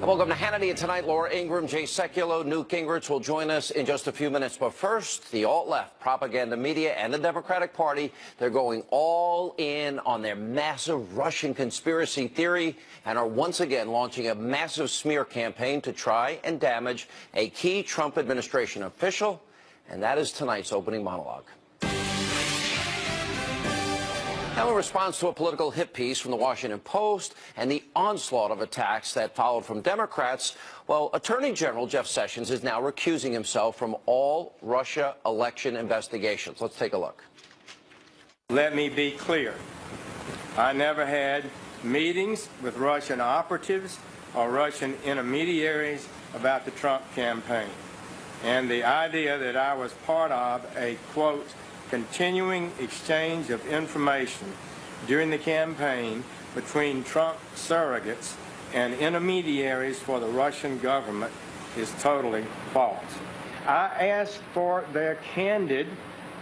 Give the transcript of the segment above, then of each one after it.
And welcome to Hannity. And tonight, Laura Ingraham, Jay Sekulow, Newt Gingrich will join us in just a few minutes. But first, the alt-left, propaganda media, and the Democratic Party, they're going all in on their massive Russian conspiracy theory and are once again launching a massive smear campaign to try and damage a key Trump administration official. And that is tonight's opening monologue. Now, in response to a political hit piece from the Washington Post and the onslaught of attacks that followed from Democrats, well, Attorney General Jeff Sessions is now recusing himself from all Russia election investigations. Let's take a look. Let me be clear. I never had meetings with Russian operatives or Russian intermediaries about the Trump campaign. And the idea that I was part of a, quote, continuing exchange of information during the campaign between Trump surrogates and intermediaries for the Russian government is totally false. I asked for their candid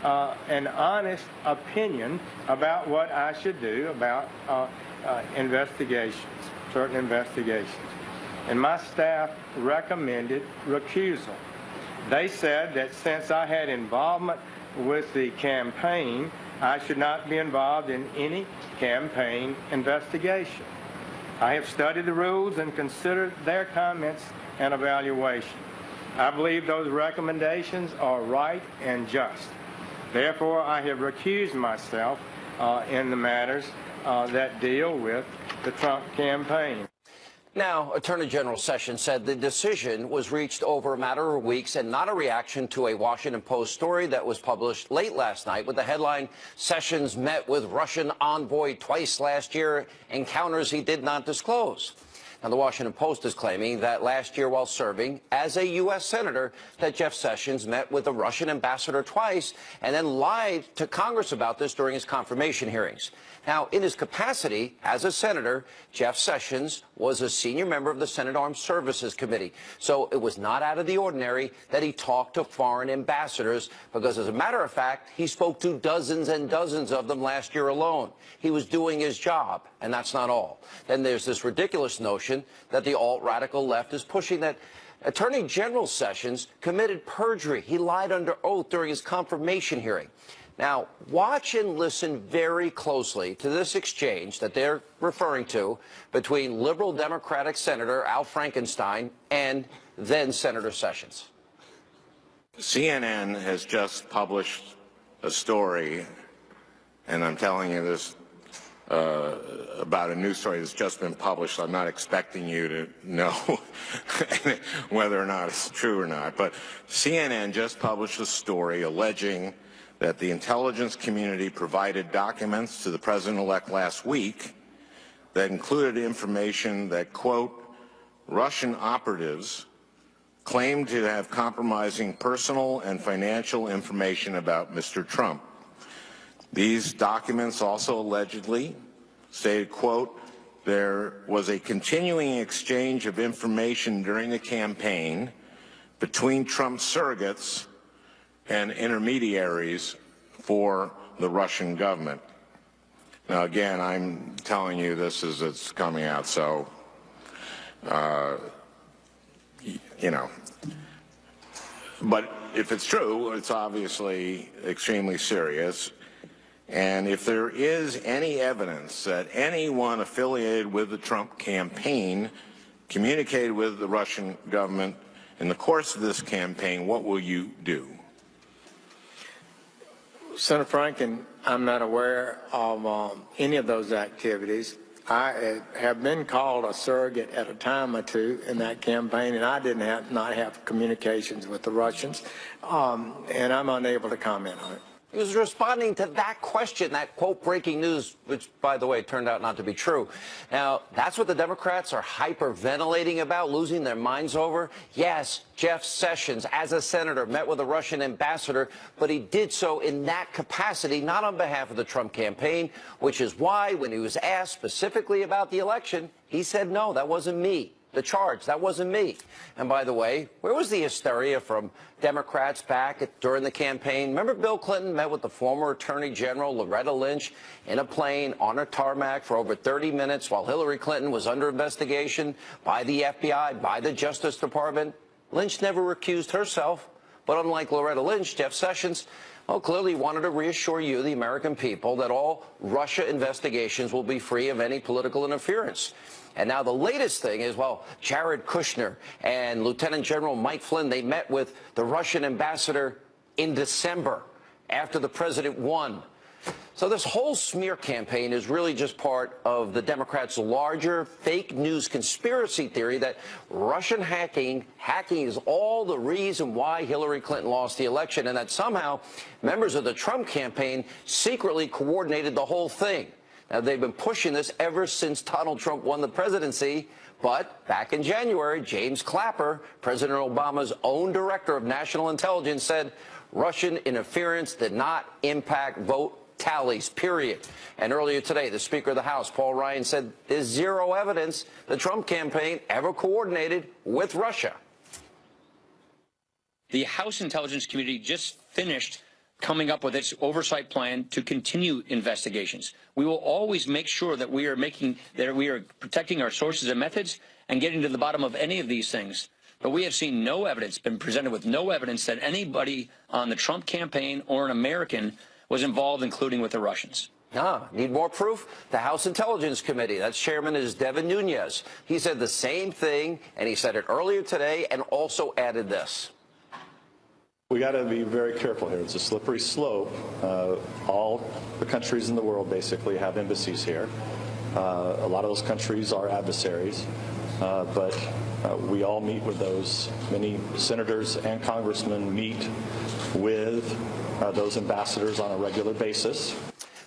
and honest opinion about what I should do about investigations, certain investigations. And my staff recommended recusal. They said that since I had involvement with the campaign, I should not be involved in any campaign investigation. I have studied the rules and considered their comments and evaluation. I believe those recommendations are right and just. Therefore, I have recused myself in the matters that deal with the Trump campaign. Now, Attorney General Sessions said the decision was reached over a matter of weeks and not a reaction to a Washington Post story that was published late last night with the headline, "Sessions met with Russian envoy twice last year, encounters he did not disclose." Now, the Washington Post is claiming that last year while serving as a U.S. Senator, that Jeff Sessions met with the Russian ambassador twice and then lied to Congress about this during his confirmation hearings. Now, in his capacity as a senator, Jeff Sessions was a senior member of the Senate Armed Services Committee. So it was not out of the ordinary that he talked to foreign ambassadors because, as a matter of fact, he spoke to dozens and dozens of them last year alone. He was doing his job, and that's not all. Then there's this ridiculous notion that the alt-radical left is pushing that Attorney General Sessions committed perjury. He lied under oath during his confirmation hearing. Now, watch and listen very closely to this exchange that they're referring to between liberal Democratic Senator Al Frankenstein and then Senator Sessions. CNN has just published a story, and I'm telling you this about a news story that's just been published. I'm not expecting you to know whether or not it's true or not, but CNN just published a story alleging that the intelligence community provided documents to the president-elect last week that included information that, quote, Russian operatives claimed to have compromising personal and financial information about Mr. Trump. These documents also allegedly stated, quote, there was a continuing exchange of information during the campaign between Trump surrogates and intermediaries for the Russian government. Now, again, I'm telling you this as it's coming out, so, you know. But if it's true, it's obviously extremely serious. And if there is any evidence that anyone affiliated with the Trump campaign communicated with the Russian government in the course of this campaign, what will you do? Senator Franken, I'm not aware of any of those activities. I have been called a surrogate at a time or two in that campaign, and I did not have communications with the Russians, and I'm unable to comment on it. He was responding to that question, that, quote, breaking news, which, by the way, turned out not to be true. Now, that's what the Democrats are hyperventilating about, losing their minds over? Yes, Jeff Sessions, as a senator, met with a Russian ambassador, but he did so in that capacity, not on behalf of the Trump campaign, which is why, when he was asked specifically about the election, he said, no, that wasn't me. the charge. That wasn't me. And by the way, where was the hysteria from Democrats during the campaign? Remember Bill Clinton met with the former Attorney General Loretta Lynch in a plane on a tarmac for over 30 minutes while Hillary Clinton was under investigation by the FBI, by the Justice Department? Lynch never recused herself. But unlike Loretta Lynch, Jeff Sessions, clearly wanted to reassure you, the American people, that all Russia investigations will be free of any political interference. And now the latest thing is, well, Jared Kushner and Lieutenant General Mike Flynn, they met with the Russian ambassador in December after the president won. So this whole smear campaign is really just part of the Democrats' larger fake news conspiracy theory that Russian hacking is all the reason why Hillary Clinton lost the election, and that somehow members of the Trump campaign secretly coordinated the whole thing. Now, they've been pushing this ever since Donald Trump won the presidency. But back in January, James Clapper, President Obama's own director of national intelligence, said Russian interference did not impact vote tallies, period. And earlier today, the Speaker of the House, Paul Ryan, said there's zero evidence the Trump campaign ever coordinated with Russia. The House Intelligence Committee just finished coming up with its oversight plan to continue investigations. We will always make sure that we are protecting our sources and methods and getting to the bottom of any of these things. But we have seen no evidence, been presented with no evidence that anybody on the Trump campaign or an American was involved, including with the Russians. Need more proof? The House Intelligence Committee, that's chairman is Devin Nunes. He said the same thing, and he said it earlier today and also added this. We got to be very careful here. It's a slippery slope. All the countries in the world basically have embassies here. A lot of those countries are adversaries, but we all meet with those. Many senators and congressmen meet with those ambassadors on a regular basis.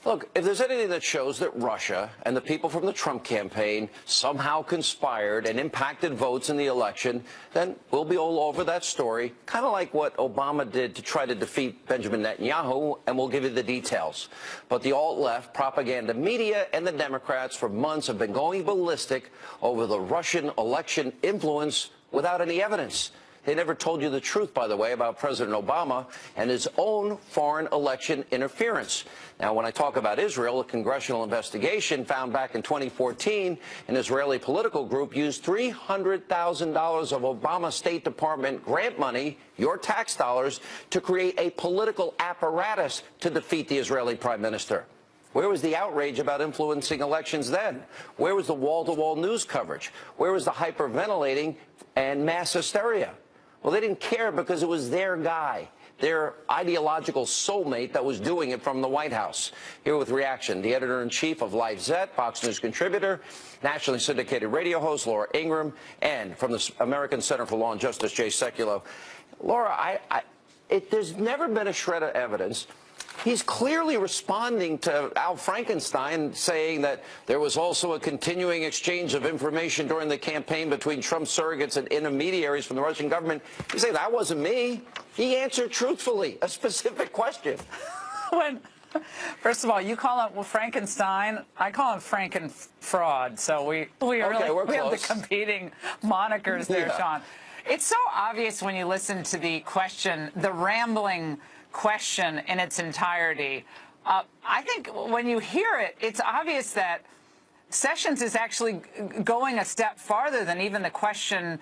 Look, if there's anything that shows that Russia and the people from the Trump campaign somehow conspired and impacted votes in the election, then we'll be all over that story, kind of like what Obama did to try to defeat Benjamin Netanyahu, and we'll give you the details. But the alt-left propaganda media and the Democrats for months have been going ballistic over the Russian election influence without any evidence. They never told you the truth, by the way, about President Obama and his own foreign election interference. Now, when I talk about Israel, a congressional investigation found back in 2014 an Israeli political group used $300,000 of Obama State Department grant money, your tax dollars, to create a political apparatus to defeat the Israeli prime minister. Where was the outrage about influencing elections then? Where was the wall-to-wall news coverage? Where was the hyperventilating and mass hysteria? Well, they didn't care because it was their guy, their ideological soulmate that was doing it from the White House. Here with reaction, the editor-in-chief of Life Zet, Fox News contributor, nationally syndicated radio host Laura Ingraham, and from the American Center for Law and Justice, Jay Sekulow. Laura, there's never been a shred of evidence. He's clearly responding to Al Frankenstein, saying that there was also a continuing exchange of information during the campaign between Trump surrogates and intermediaries from the Russian government. You say, that wasn't me. He answered truthfully a specific question. First of all, you call him Frankenstein. I call him Franken-fraud. So we have the competing monikers there, yeah. Sean. It's so obvious when you listen to the question, the rambling question in its entirety. I think when you hear it, it's obvious that Sessions is actually going a step farther than even the question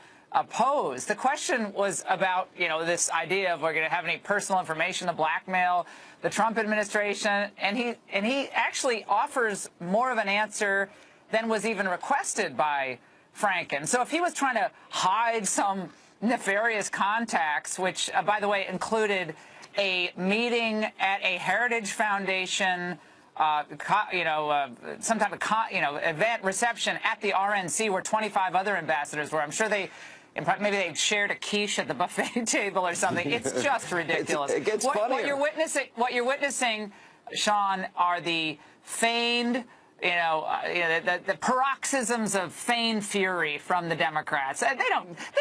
posed. The question was about, this idea of we're going to have any personal information to blackmail the Trump administration, and he actually offers more of an answer than was even requested by Franken. So if he was trying to hide some nefarious contacts, which, by the way, included a meeting at a Heritage Foundation, some type of, event reception at the RNC where 25 other ambassadors were. I'm sure maybe they shared a quiche at the buffet table or something. It's just ridiculous. It gets funnier. What you're witnessing, Sean, are the feigned the paroxysms of feigned fury from the Democrats. They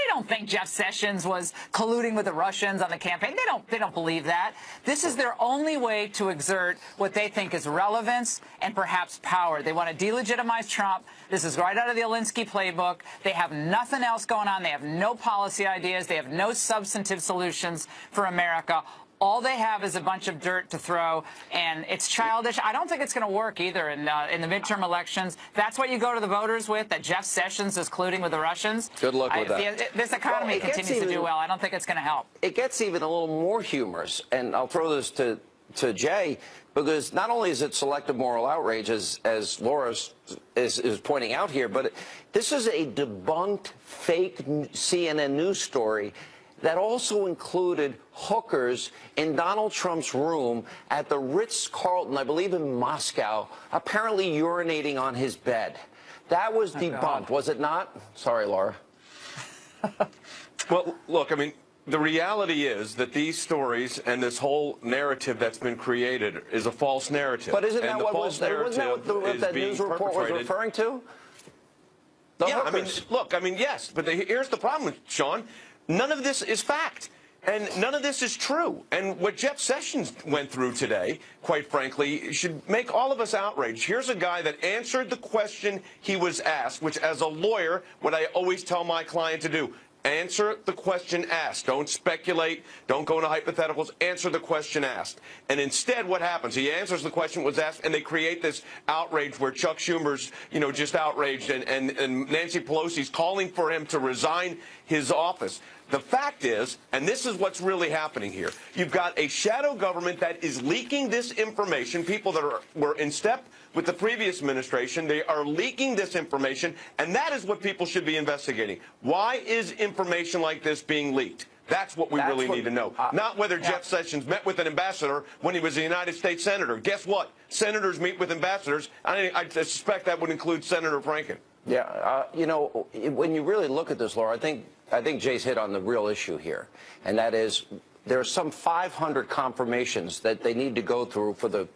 don't think Jeff Sessions was colluding with the Russians on the campaign. They don't believe that. This is their only way to exert what they think is relevance and perhaps power. They want to delegitimize Trump. This is right out of the Alinsky playbook. They have nothing else going on. They have no policy ideas. They have no substantive solutions for America. All they have is a bunch of dirt to throw, and it's childish. I don't think it's going to work either in the midterm elections. That's what you go to the voters with, that Jeff Sessions is colluding with the Russians. Good luck with that. This economy continues to do well. I don't think it's going to help. It gets even a little more humorous, and I'll throw this to Jay, because not only is it selective moral outrage, as Laura is pointing out here, but this is a debunked fake CNN news story that also included hookers in Donald Trump's room at the Ritz-Carlton, I believe in Moscow, apparently urinating on his bed. That was debunked, was it not? Sorry, Laura. Well, look, I mean, the reality is that these stories and this whole narrative that's been created is a false narrative. But isn't that what that news report was referring to? Yeah, I mean, look, I mean, yes, but here's the problem, Sean. None of this is fact, and none of this is true. And what Jeff Sessions went through today, quite frankly, should make all of us outraged. Here's a guy that answered the question he was asked, which as a lawyer, what I always tell my client to do, answer the question asked. Don't speculate. Don't go into hypotheticals. Answer the question asked. And instead, what happens? He answers the question was asked, and they create this outrage where Chuck Schumer's, just outraged, and Nancy Pelosi's calling for him to resign his office. The fact is, and this is what's really happening here, you've got a shadow government that is leaking this information, people that were in step with the previous administration. They are leaking this information, and that is what people should be investigating. Why is information like this being leaked? That's what we really need to know. Not whether Jeff Sessions met with an ambassador when he was a United States senator. Guess what? Senators meet with ambassadors. I suspect that would include Senator Franken. Yeah, when you really look at this, Laura, I think Jay's hit on the real issue here, and that is there are some 500 confirmations that they need to go through for the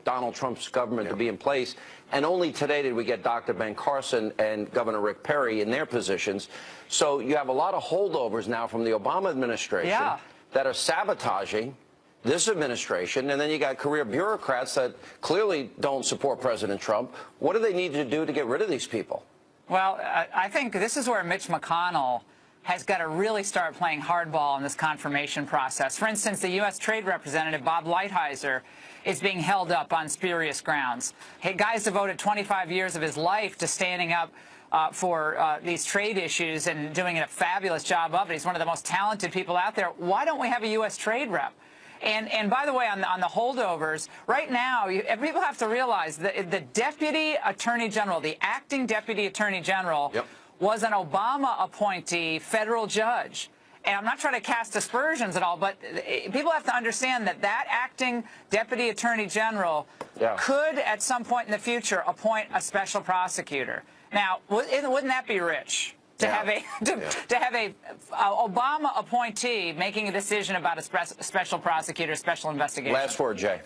Donald Trump's government to be in place, and only today did we get Dr. Ben Carson and Governor Rick Perry in their positions. So you have a lot of holdovers now from the Obama administration that are sabotaging this administration, and then you got career bureaucrats that clearly don't support President Trump. What do they need to do to get rid of these people? Well, I think this is where Mitch McConnell has got to really start playing hardball in this confirmation process. For instance, the U.S. Trade Representative Bob Lighthizer is being held up on spurious grounds. Hey, guy's devoted 25 years of his life to standing up for these trade issues and doing a fabulous job of it. He's one of the most talented people out there. Why don't we have a U.S. trade rep? And by the way, on the holdovers, right now, people have to realize that the Deputy Attorney General, the acting Deputy Attorney General, was an Obama appointee federal judge. And I'm not trying to cast aspersions at all, but people have to understand that acting Deputy Attorney General could, at some point in the future, appoint a special prosecutor. Now, wouldn't that be rich? To have a Obama appointee making a decision about a special prosecutor, special investigation. Last word, Jay.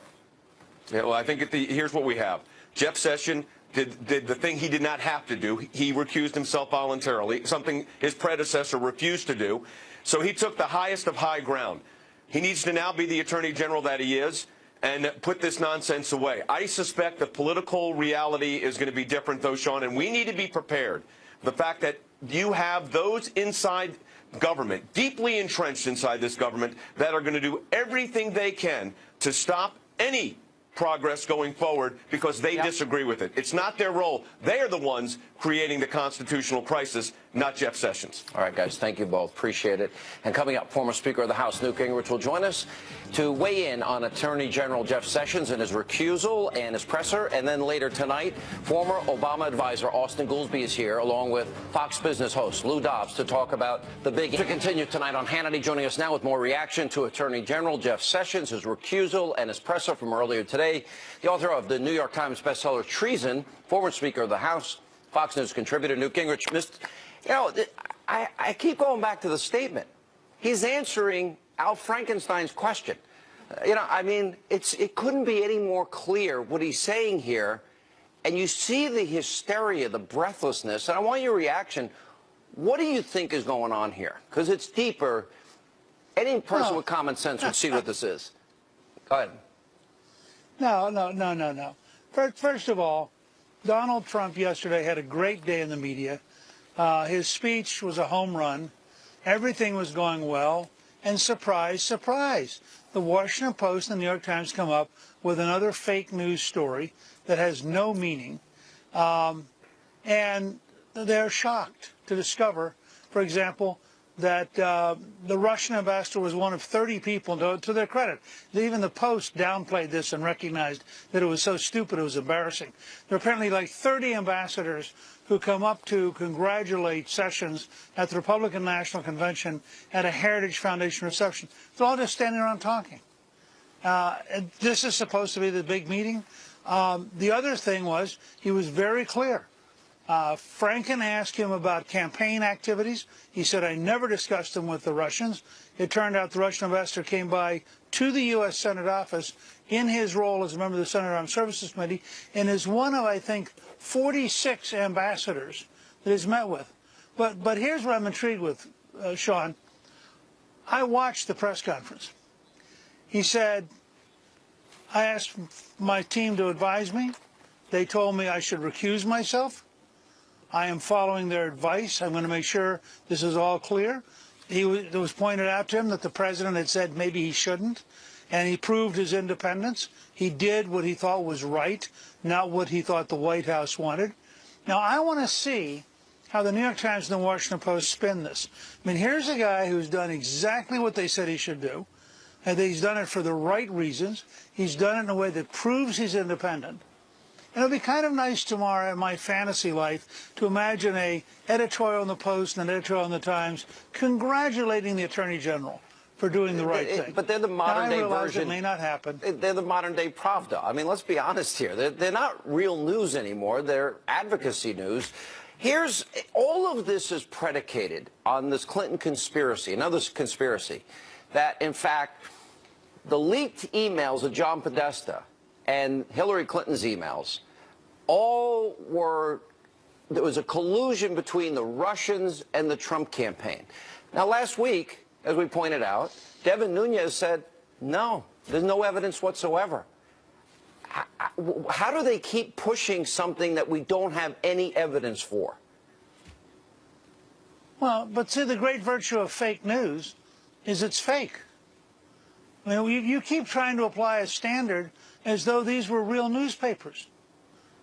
Yeah, well, I think here's what we have. Jeff Sessions did the thing he did not have to do. He recused himself voluntarily, something his predecessor refused to do. So he took the highest of high ground. He needs to now be the Attorney General that he is and put this nonsense away. I suspect the political reality is going to be different, though, Sean, and we need to be prepared. The fact that you have those inside government, deeply entrenched inside this government, that are going to do everything they can to stop any progress going forward because they disagree with it. It's not their role. They are the ones creating the constitutional crisis, not Jeff Sessions. All right, guys, thank you both. Appreciate it. And coming up, former Speaker of the House Newt Gingrich will join us to weigh in on Attorney General Jeff Sessions and his recusal and his presser. And then later tonight, former Obama advisor Austin Goolsbee is here, along with Fox Business host Lou Dobbs, to talk about the big... To continue tonight on Hannity, joining us now with more reaction to Attorney General Jeff Sessions, his recusal and his presser from earlier today, the author of the New York Times bestseller Treason, former Speaker of the House, Fox News contributor Newt Gingrich. I keep going back to the statement. He's answering Al Frankenstein's question. I mean, it couldn't be any more clear what he's saying here. and you see the hysteria, the breathlessness, and I want your reaction. What do you think is going on here? Because it's deeper. Any person with common sense would see what this is. Go ahead. No. First of all, Donald Trump yesterday had a great day in the media. His speech was a home run. Everything was going well. And surprise, surprise, the Washington Post and the New York Times come up with another fake news story that has no meaning. And they're shocked to discover, for example, that the Russian ambassador was one of 30 people, to their credit. Even the Post downplayed this and recognized that it was so stupid it was embarrassing. There are apparently like 30 ambassadors who come up to congratulate Sessions at the Republican National Convention at a Heritage Foundation reception. They're all just standing around talking. This is supposed to be the big meeting. The other thing was, he was very clear. Franken asked him about campaign activities. He said, I never discussed them with the Russians. It turned out the Russian ambassador came by to the U.S. Senate office in his role as a member of the Senate Armed Services Committee and is one of, I think, 46 ambassadors that he's met with. But here's what I'm intrigued with, Sean. I watched the press conference. He said, I asked my team to advise me. They told me I should recuse myself. I am following their advice. I'm going to make sure this is all clear. It was pointed out to him that the president had said maybe he shouldn't, and he proved his independence. He did what he thought was right, not what he thought the White House wanted. Now, I want to see how the New York Times and the Washington Post spin this. I mean, here's a guy who's done exactly what they said he should do, and he's done it for the right reasons. He's done it in a way that proves he's independent. And it'll be kind of nice tomorrow in my fantasy life to imagine a editorial in the Post and an editorial in the Times congratulating the Attorney General for doing the right thing. But they're the modern-day version. I realize it may not happen. They're the modern-day Pravda. I mean, let's be honest here. They're not real news anymore. They're advocacy news. Here's all of this is predicated on this Clinton conspiracy, another conspiracy, that in fact the leaked emails of John Podesta and Hillary Clinton's emails all were, there was a collusion between the Russians and the Trump campaign. Now, last week, as we pointed out, Devin Nunes said, no, there's no evidence whatsoever. How do they keep pushing something that we don't have any evidence for? Well, but see, the great virtue of fake news is it's fake. I mean, you keep trying to apply a standard as though these were real newspapers,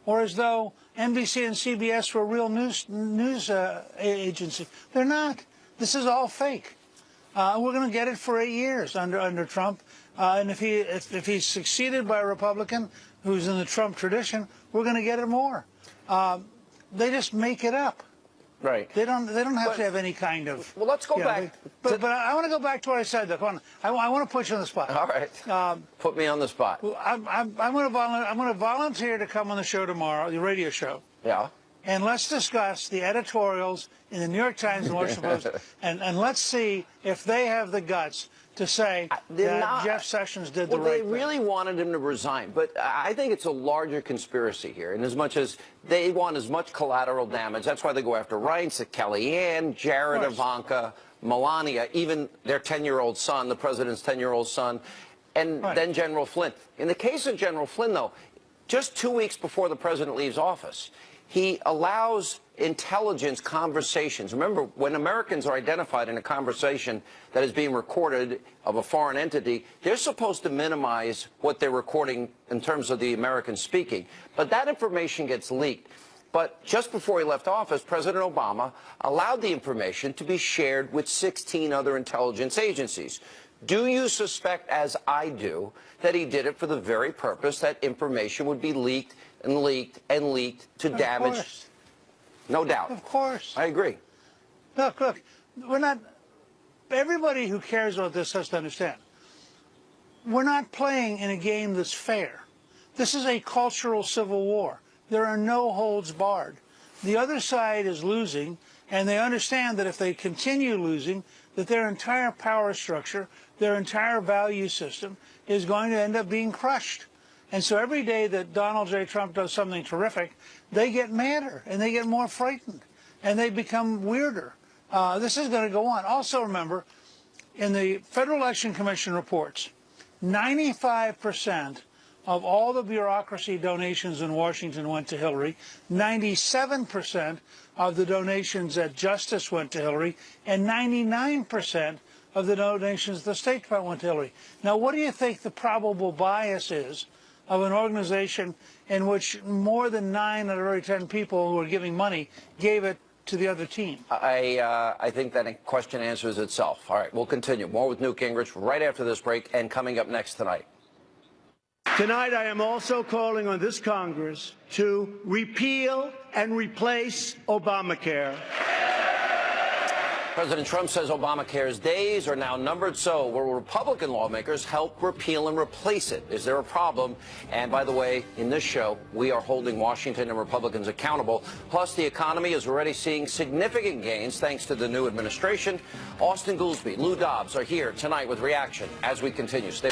or as though NBC and CBS were real news agencies. They're not. This is all fake. We're going to get it for 8 years under Trump, and if he's succeeded by a Republican who's in the Trump tradition, we're going to get it more. They just make it up. Right. They don't have to have any kind of. Well, let's go back. But I want to go back to what I said. Though. I want to put you on the spot. All right. Put me on the spot. Well, I'm going to volunteer to come on the show tomorrow, the radio show. Yeah. And let's discuss the editorials in the New York Times and Washington Post, and let's see if they have the guts to say that Jeff Sessions did the right thing. They really wanted him to resign, but I think it's a larger conspiracy here, in as much as they want as much collateral damage. That's why they go after Reince, Kellyanne, Jared, Ivanka, Melania, even their 10-year-old son, the president's 10-year-old son, and then General Flynn. In the case of General Flynn, though, just 2 weeks before the president leaves office, he allows intelligence conversations. Remember, when Americans are identified in a conversation that is being recorded of a foreign entity, they're supposed to minimize what they're recording in terms of the American speaking. But that information gets leaked. But just before he left office, President Obama allowed the information to be shared with 16 other intelligence agencies. Do you suspect, as I do, that he did it for the very purpose that information would be leaked and leaked and leaked to damage? Of course. No doubt. Of course. I agree. Look, we're not. Everybody who cares about this has to understand. We're not playing in a game that's fair. This is a cultural civil war. There are no holds barred. The other side is losing, and they understand that if they continue losing, that their entire power structure, their entire value system is going to end up being crushed. And so every day that Donald J. Trump does something terrific, they get madder and they get more frightened and they become weirder. This is going to go on. Also remember, in the Federal Election Commission reports, 95% of all the bureaucracy donations in Washington went to Hillary. 97% of the donations at Justice went to Hillary, and 99% of the donations at the State Department went to Hillary. Now, what do you think the probable bias is of an organization in which more than 9 out of every 10 people who are giving money gave it to the other team? I think that question answers itself. All right, we'll continue. More with Newt Gingrich right after this break and coming up next tonight. Tonight, I am also calling on this Congress to repeal and replace Obamacare. President Trump says Obamacare's days are now numbered. So will Republican lawmakers help repeal and replace it? Is there a problem? And by the way, in this show, we are holding Washington and Republicans accountable. Plus, the economy is already seeing significant gains thanks to the new administration. Austin Goolsbee, Lou Dobbs are here tonight with reaction as we continue. Stay.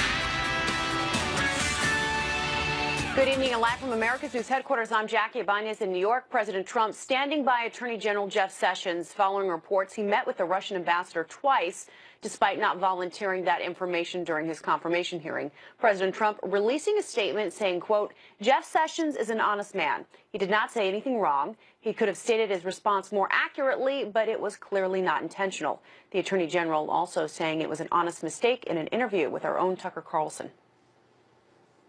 Good evening and live from America's News headquarters. I'm Jackie Ibanez in New York. President Trump standing by Attorney General Jeff Sessions following reports he met with the Russian ambassador twice, despite not volunteering that information during his confirmation hearing. President Trump releasing a statement saying, quote, Jeff Sessions is an honest man. He did not say anything wrong. He could have stated his response more accurately, but it was clearly not intentional. The Attorney General also saying it was an honest mistake in an interview with our own Tucker Carlson.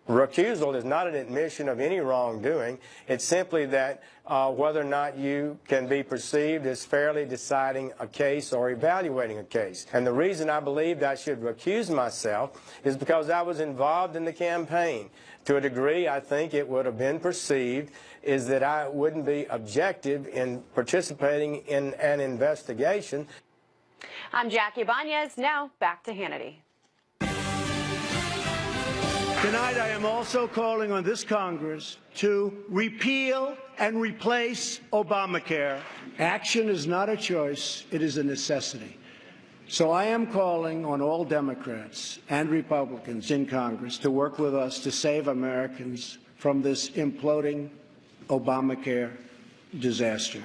Recusal is not an admission of any wrongdoing. It's simply that whether or not you can be perceived as fairly deciding a case or evaluating a case. And the reason I believed I should recuse myself is because I was involved in the campaign. To a degree, I think it would have been perceived is that I wouldn't be objective in participating in an investigation. I'm Jackie Ibanez. Now back to Hannity. Tonight, I am also calling on this Congress to repeal and replace Obamacare. Action is not a choice, it is a necessity. So I am calling on all Democrats and Republicans in Congress to work with us to save Americans from this imploding Obamacare disaster.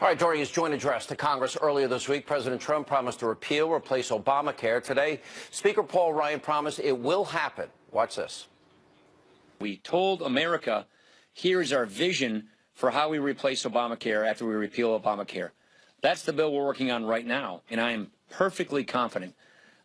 All right, during his joint address to Congress earlier this week, President Trump promised to repeal, replace Obamacare. Today, Speaker Paul Ryan promised it will happen. Watch this. We told America, here's our vision for how we replace Obamacare after we repeal Obamacare. That's the bill we're working on right now, and I am perfectly confident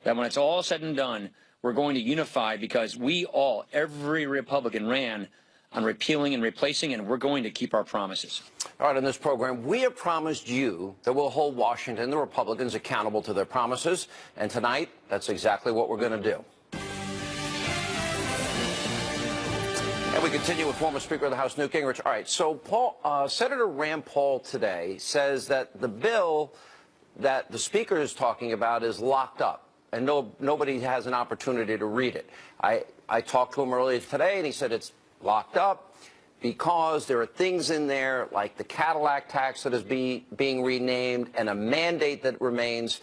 that when it's all said and done, we're going to unify because we all, every Republican ran on repealing and replacing, and we're going to keep our promises. All right, on this program, we have promised you that we'll hold Washington, the Republicans, accountable to their promises, and tonight, that's exactly what we're going to do. And we continue with former Speaker of the House, Newt Gingrich. All right, so Senator Rand Paul today says that the bill that the Speaker is talking about is locked up, and nobody has an opportunity to read it. I talked to him earlier today, and he said it's locked up because there are things in there like the Cadillac tax that is being renamed and a mandate that remains,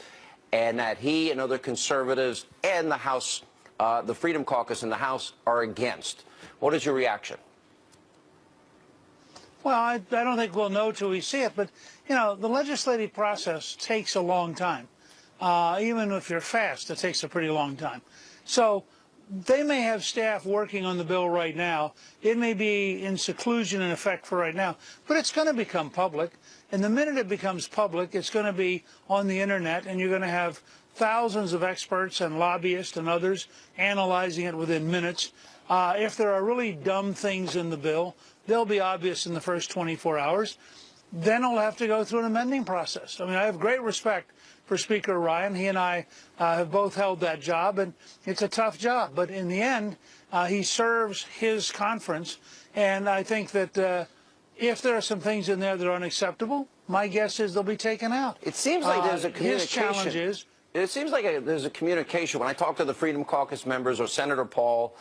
and that he and other conservatives and the House, the Freedom Caucus in the House, are against. What is your reaction? Well, I don't think we'll know till we see it, but, you know, the legislative process takes a long time. Even if you're fast, it takes a pretty long time. So they may have staff working on the bill right now. It may be in seclusion in effect for right now, but it's going to become public. And the minute it becomes public, it's going to be on the Internet, and you're going to have thousands of experts and lobbyists and others analyzing it within minutes. If there are really dumb things in the bill, they'll be obvious in the first 24 hours. Then it'll have to go through an amending process. I mean, I have great respect for Speaker Ryan. He and I have both held that job, and it's a tough job. But in the end, he serves his conference, and I think that if there are some things in there that are unacceptable, my guess is they'll be taken out. It seems like there's a communication. His challenge is... It seems like there's a communication. When I talk to the Freedom Caucus members or Senator Paul,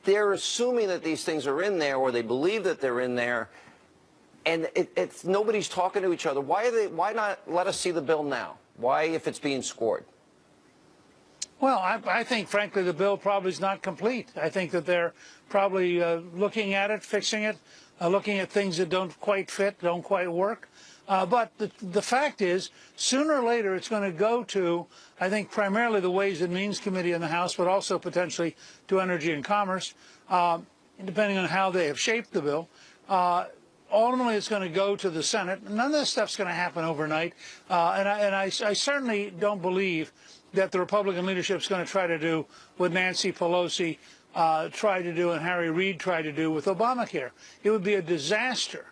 they're assuming that these things are in there, or they believe that they're in there, and it's nobody's talking to each other. Why not let us see the bill now? Why, if it's being scored? Well, I think, frankly, the bill probably is not complete. I think that they're probably looking at it, fixing it, looking at things that don't quite fit, don't quite work. But the fact is, sooner or later, it's going to go to, I think, primarily the Ways and Means Committee in the House, but also potentially to Energy and Commerce, depending on how they have shaped the bill. Ultimately, it's going to go to the Senate. None of this stuff's going to happen overnight. And I certainly don't believe that the Republican leadership is going to try to do what Nancy Pelosi tried to do and Harry Reid tried to do with Obamacare. It would be a disaster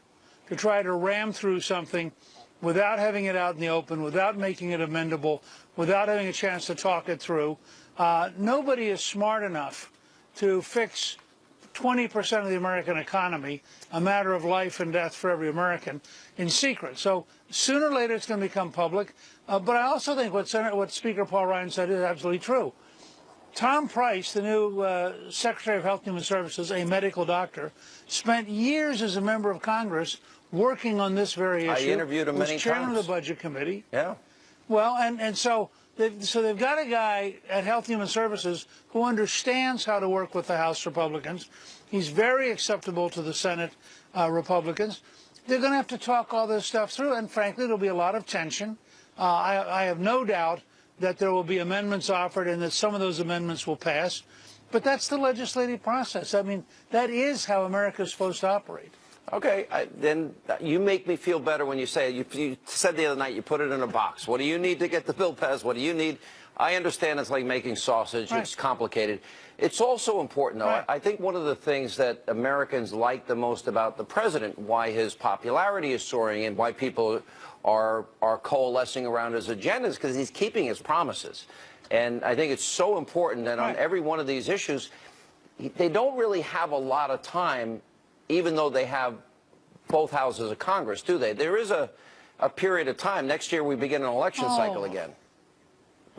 to try to ram through something without having it out in the open, without making it amendable, without having a chance to talk it through. Nobody is smart enough to fix 20% of the American economy, a matter of life and death for every American, in secret. So sooner or later it's going to become public. But I also think what Speaker Paul Ryan said is absolutely true. Tom Price, the new Secretary of Health and Human Services, a medical doctor, spent years as a member of Congress working on this very issue. I interviewed him many times. Was chairman of the Budget Committee. Yeah. Well, and so they've got a guy at Health and Human Services who understands how to work with the House Republicans. He's very acceptable to the Senate Republicans. They're going to have to talk all this stuff through, and frankly, there'll be a lot of tension. I have no doubt that there will be amendments offered and that some of those amendments will pass. But that's the legislative process. I mean, that is how America is supposed to operate. Okay, then you make me feel better when you say it. You said the other night you put it in a box. What do you need to get the bill passed? What do you need? I understand it's like making sausage. Right. It's complicated. It's also important, though. Right. I think one of the things that Americans like the most about the president, why his popularity is soaring and why people are coalescing around his agenda is because he's keeping his promises. And I think it's so important that on every one of these issues, they don't really have a lot of time, even though they have both houses of Congress, do they? There is a period of time. Next year we begin an election cycle again.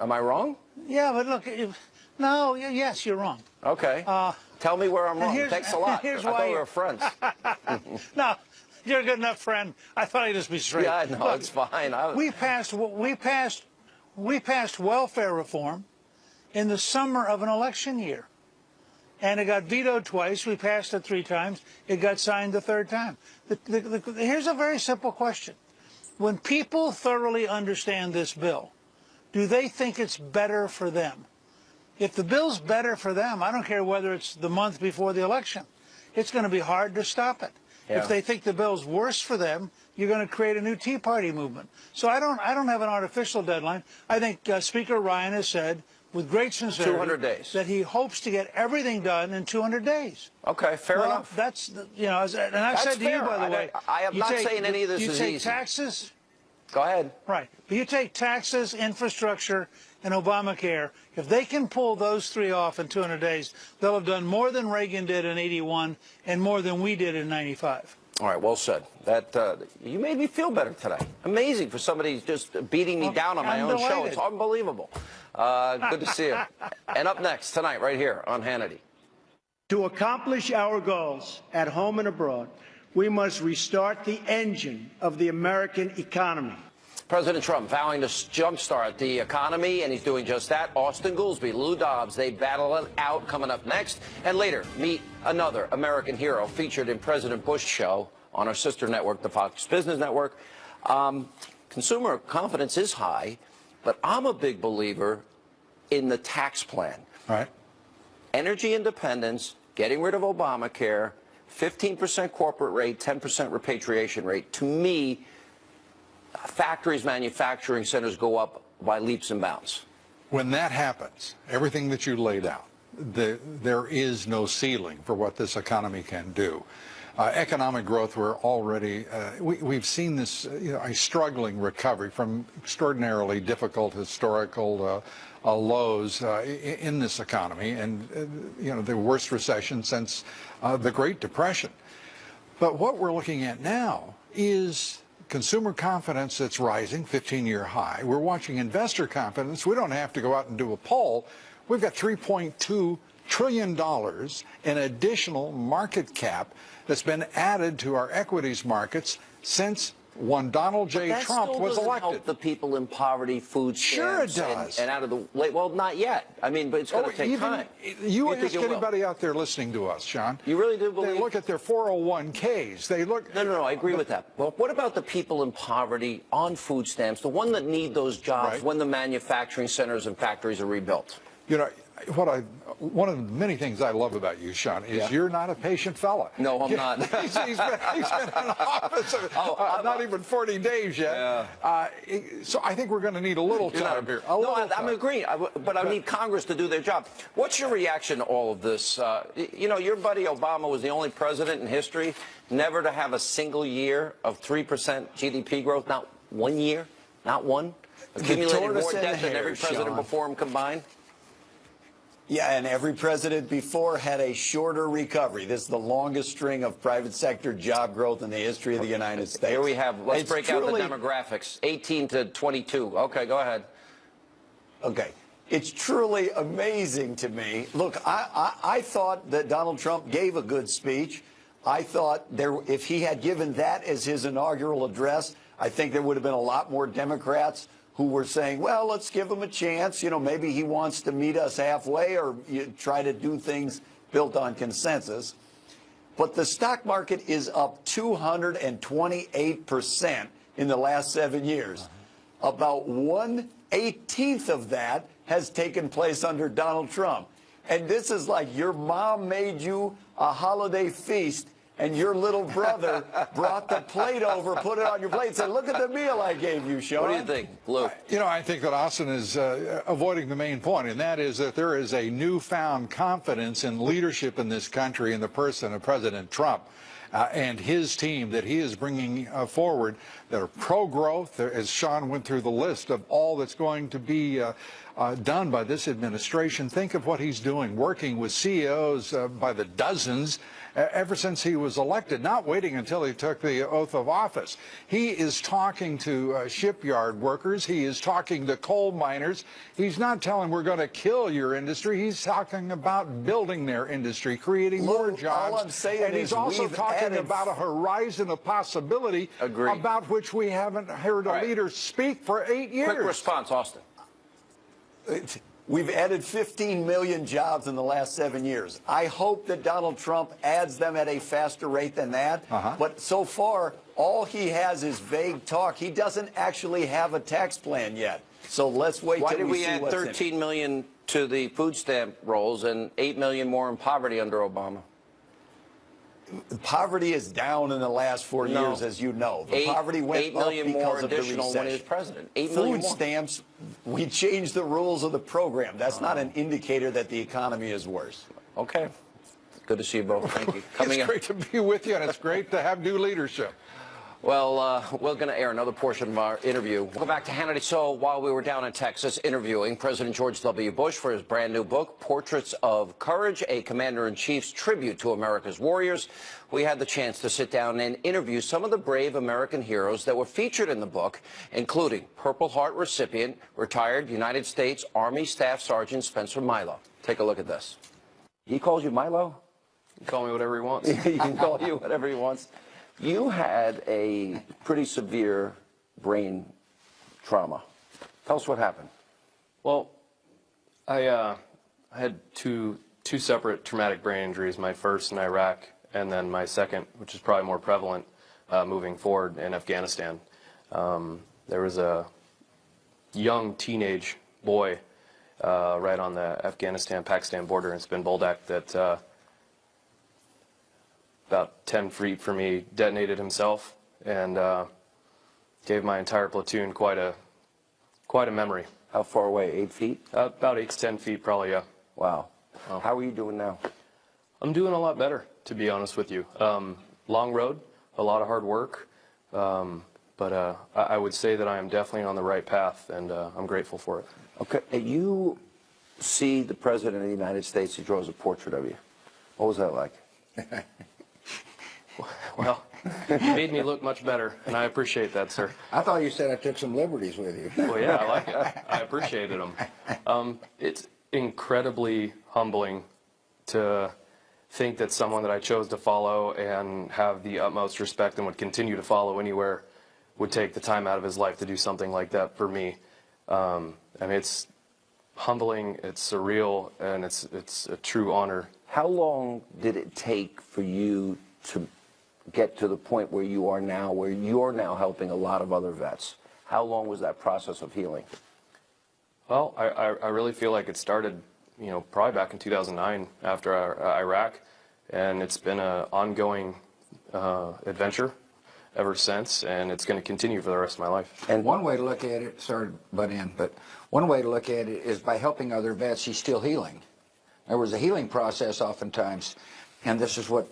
Am I wrong? Yeah, but look, no, yes, you're wrong. Okay. Tell me where I'm wrong. Thanks a lot. I thought we were friends. No, you're a good enough friend. I thought I'd just be straight. Yeah, I know, look, it's fine. We passed welfare reform in the summer of an election year. And it got vetoed twice. We passed it 3 times. It got signed the 3rd time. Here's a very simple question. When people thoroughly understand this bill, do they think it's better for them? If the bill's better for them, I don't care whether it's the month before the election. It's going to be hard to stop it. Yeah. If they think the bill's worse for them, you're going to create a new Tea Party movement. So I don't have an artificial deadline. I think Speaker Ryan has said, with great sincerity, 200 days. That he hopes to get everything done in 200 days. Okay, fair enough. That's, and I've said to you, by the way, I am not saying any of this is easy. You take taxes. Go ahead. Right. But you take taxes, infrastructure, and Obamacare. If they can pull those 3 off in 200 days, they'll have done more than Reagan did in '81 and more than we did in '95. All right, well said. You made me feel better today. Amazing for somebody who's just beating me down on my own show. It's unbelievable. Good to see you. And up next tonight, right here on Hannity. To accomplish our goals at home and abroad, we must restart the engine of the American economy. President Trump vowing to jumpstart the economy, and he's doing just that. Austin Goolsbee, Lou Dobbs, they battle it out coming up next. And later, meet another American hero featured in President Bush's show on our sister network, the Fox Business Network. Consumer confidence is high, but I'm a big believer in the tax plan. Right. Energy independence, getting rid of Obamacare, 15% corporate rate, 10% repatriation rate. To me, factories, manufacturing centers go up by leaps and bounds. When that happens, everything that you laid out, there is no ceiling for what this economy can do. Economic growth, we're already, we've seen this a struggling recovery from extraordinarily difficult historical lows in this economy, and the worst recession since the Great Depression. But what we're looking at now is consumer confidence that's rising, 15-year high. We're watching investor confidence. We don't have to go out and do a poll. We've got $3.2 trillion in additional market cap that's been added to our equities markets since when Donald J. But Trump that was still doesn't elected. help the people in poverty, food stamps, Sure it does. and out of the way. Well, not yet. I mean, but it's going to take time. You think ask it will? anybody out there listening to us, Sean. You really do believe? They look at their 401ks. They look. No, I agree with that. But what about the people in poverty on food stamps, the one that need those jobs Right. when the manufacturing centers and factories are rebuilt? You know, one of the many things I love about you, Sean, is you're not a patient fella. No, I'm not. he's been in office not even 40 days yet. Yeah. So I think we're going to need a little time here. I'm agreeing, but I need Congress to do their job. What's your reaction to all of this? You know, your buddy Obama was the only president in history never to have a single year of 3% GDP growth, not 1 year, not one. Accumulated more debt than every president before him combined. Yeah, and every president before had a shorter recovery. This is the longest string of private sector job growth in the history of the United States. Here we have, let's break out the demographics, 18 to 22. Okay, go ahead. Okay. It's truly amazing to me. Look, I thought that Donald Trump gave a good speech. I thought if he had given that as his inaugural address, I think there would have been a lot more Democrats who were saying, well, let's give him a chance. You know, maybe he wants to meet us halfway or try to do things built on consensus. But the stock market is up 228% in the last 7 years. About 1/18 of that has taken place under Donald Trump. And this is like your mom made you a holiday feast and your little brother brought the plate over, put it on your plate, and said, look at the meal I gave you, Sean. What do you think, Lou? You know, I think that Austin is avoiding the main point, and that is that there is a newfound confidence in leadership in this country in the person of President Trump. And his team that he is bringing forward that are pro-growth, as Sean went through the list of all that's going to be done by this administration. Think of what he's doing, working with CEOs by the dozens ever since he was elected, not waiting until he took the oath of office. He is talking to shipyard workers. He is talking to coal miners. He's not telling we're going to kill your industry. He's talking about building their industry, creating more jobs. All I'm saying and he's also talking about a horizon of possibility about which we haven't heard a leader speak for 8 years. Quick response, Austin. We've added 15 million jobs in the last 7 years. I hope that Donald Trump adds them at a faster rate than that. But so far, all he has is vague talk. He doesn't actually have a tax plan yet. So let's wait till we see what's in it. Why did we add 13 million to the food stamp rolls and 8 million more in poverty under Obama? Poverty is down in the last 4 years, as you know. The poverty went up because of the recession. When he was president. 8 Food million more. stamps, we changed the rules of the program. That's not an indicator that the economy is worse. Okay. Good to see you both. Thank you. It's great to be with you, and it's great to have new leadership. Well, we're going to air another portion of our interview. We'll go back to Hannity. So while we were down in Texas interviewing President George W. Bush for his brand new book, Portraits of Courage, a Commander-in-Chief's Tribute to America's Warriors, we had the chance to sit down and interview some of the brave American heroes that were featured in the book, including Purple Heart recipient, retired United States Army Staff Sergeant Spencer Milo. Take a look at this. He calls you Milo? He can call me whatever he wants. He can call you whatever he wants. You had a pretty severe brain trauma. Tell us what happened. Well, I had two separate traumatic brain injuries. My first in Iraq, and then my second, which is probably more prevalent, moving forward in Afghanistan. There was a young teenage boy right on the Afghanistan-Pakistan border in Spin Boldak that about 10 feet from me detonated himself and gave my entire platoon quite a memory. How far away? 8 feet? About 8 to 10 feet, probably. Yeah. Wow. How are you doing now? I'm doing a lot better, to be honest with you. Long road, a lot of hard work, but I would say that I am definitely on the right path, and I'm grateful for it. Okay. You see the President of the United States, he draws a portrait of you. What was that like? Well, it made me look much better, and I appreciate that, sir. I thought you said I took some liberties with you. Well, yeah, I like it. I appreciated them. It's incredibly humbling to think that someone that I chose to follow and have the utmost respect and would continue to follow anywhere would take the time out of his life to do something like that for me. I mean, it's humbling, it's surreal, and it's a true honor. How long did it take for you to get to the point where you're now helping a lot of other vets? How long was that process of healing? Well, I really feel like it started, you know, probably back in 2009 after Iraq, and it's been an ongoing adventure ever since, and it's going to continue for the rest of my life. And one way to look at it, sorry to butt in, but one way to look at it is by helping other vets, he's still healing. There was a healing process oftentimes, and this is what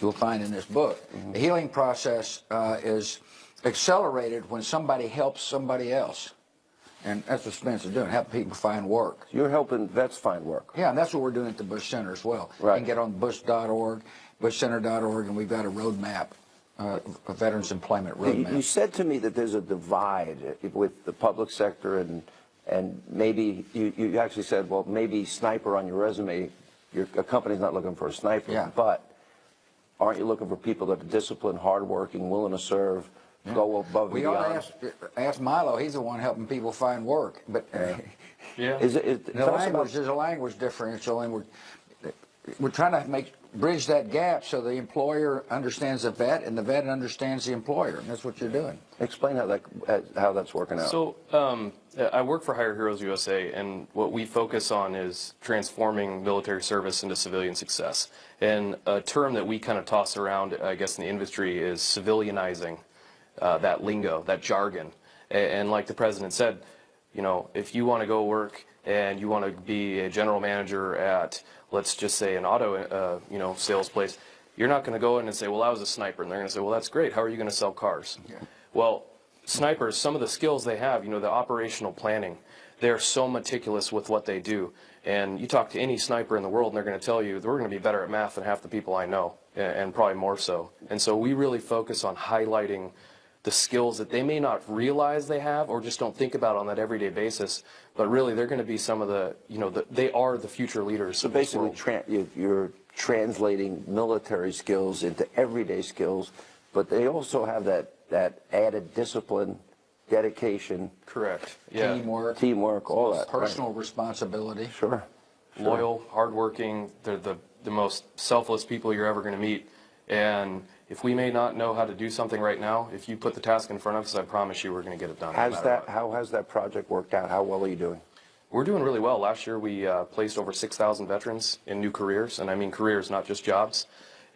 you'll find in this book. Mm-hmm. The healing process is accelerated when somebody helps somebody else. And that's what Spence is doing, helping people find work. You're helping vets find work. Yeah, and that's what we're doing at the Bush Center as well. Right. You can get on bush.org, bushcenter.org, and we've got a roadmap, a veterans employment roadmap. You said to me that there's a divide with the public sector, and maybe you actually said, well, maybe sniper on your resume, a company's not looking for a sniper, yeah. But aren't you looking for people that are disciplined, hardworking, willing to serve, go above and we beyond? ought to ask Milo. He's the one helping people find work. But yeah, there's a language differential, and we're trying to bridge that gap so the employer understands the vet and the vet understands the employer, and that's what you're doing. Explain how that's working out. So I work for Hire Heroes USA, and what we focus on is transforming military service into civilian success. And a term that we kind of toss around, I guess, in the industry is civilianizing that lingo, that jargon. And like the president said, you know, if you want to go work and you want to be a general manager at, let's just say, an auto sales place, you're not going to go in and say, well, I was a sniper. And they're going to say, well, that's great. How are you going to sell cars? Yeah. Well, snipers, some of the skills they have, you know, the operational planning, they're so meticulous with what they do. And you talk to any sniper in the world, and they're going to tell you, we're going to be better at math than half the people I know, and probably more so. And so we really focus on highlighting the skills that they may not realize they have or just don't think about on that everyday basis, but really they're going to be some of the, you know, they are the future leaders. So basically you're translating military skills into everyday skills, but they also have that added discipline, dedication. Correct. Yeah. Teamwork, all that. Personal responsibility. Sure. Loyal, hardworking, they're the most selfless people you're ever going to meet. And if we may not know how to do something right now, if you put the task in front of us, I promise you we're going to get it done. How has that project worked out? How well are you doing? We're doing really well. Last year we placed over 6,000 veterans in new careers, and I mean careers, not just jobs.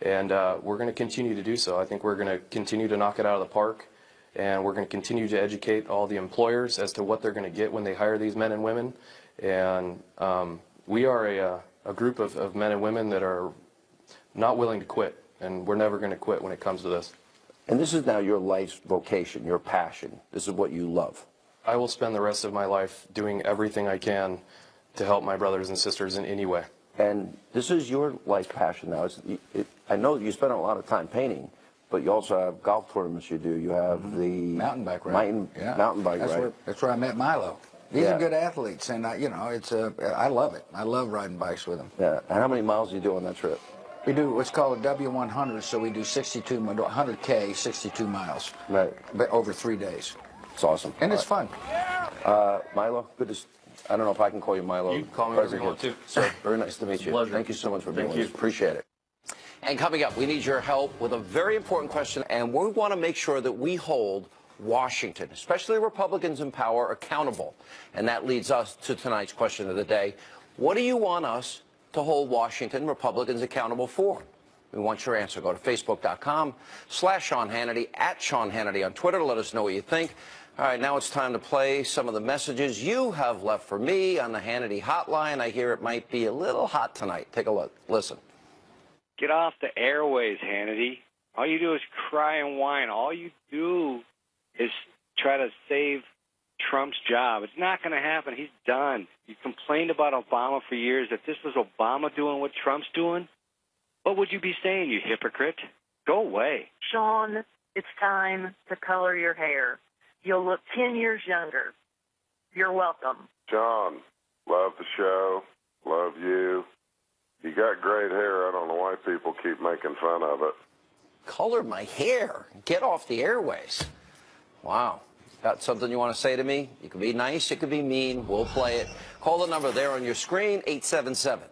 And we're going to continue to do so. I think we're going to continue to knock it out of the park, and we're going to continue to educate all the employers as to what they're going to get when they hire these men and women. And we are a group of men and women that are not willing to quit. And we're never going to quit when it comes to this. And this is now your life's vocation, your passion. This is what you love. I will spend the rest of my life doing everything I can to help my brothers and sisters in any way. And this is your life passion now. I know you spend a lot of time painting, but you also have golf tournaments you do. You have the mountain bike ride. Mountain bike ride. That's where I met Milo. These are good athletes, and I love it. I love riding bikes with them. Yeah. And how many miles do you do on that trip? We do what's called a W100, so we do 100K, 62 miles. Right. But over 3 days. It's awesome. And it's fun. Milo, I don't know if I can call you Milo. You can call me whatever you want to. So very nice to meet you. Pleasure. Thank you so much for being with us. Appreciate it. And coming up, we need your help with a very important question, and we want to make sure that we hold Washington, especially Republicans in power, accountable. And that leads us to tonight's question of the day. What do you want us to hold Washington Republicans accountable for? We want your answer. Go to Facebook.com/Sean Hannity, @Sean Hannity on Twitter. Let us know what you think. All right, now it's time to play some of the messages you have left for me on the Hannity hotline. I hear it might be a little hot tonight. Take a look. Listen. Get off the airways, Hannity. All you do is cry and whine. All you do is try to save Trump's job. It's not going to happen. He's done. You complained about Obama for years. If this was Obama doing what Trump's doing, what would you be saying, you hypocrite? Go away. Sean, it's time to color your hair. You'll look 10 years younger. You're welcome. John, love the show. Love you. You got great hair. I don't know why people keep making fun of it. Color my hair. Get off the airways. Wow. Got something you want to say to me? You can be nice, you can be mean. We'll play it. Call the number there on your screen, 877.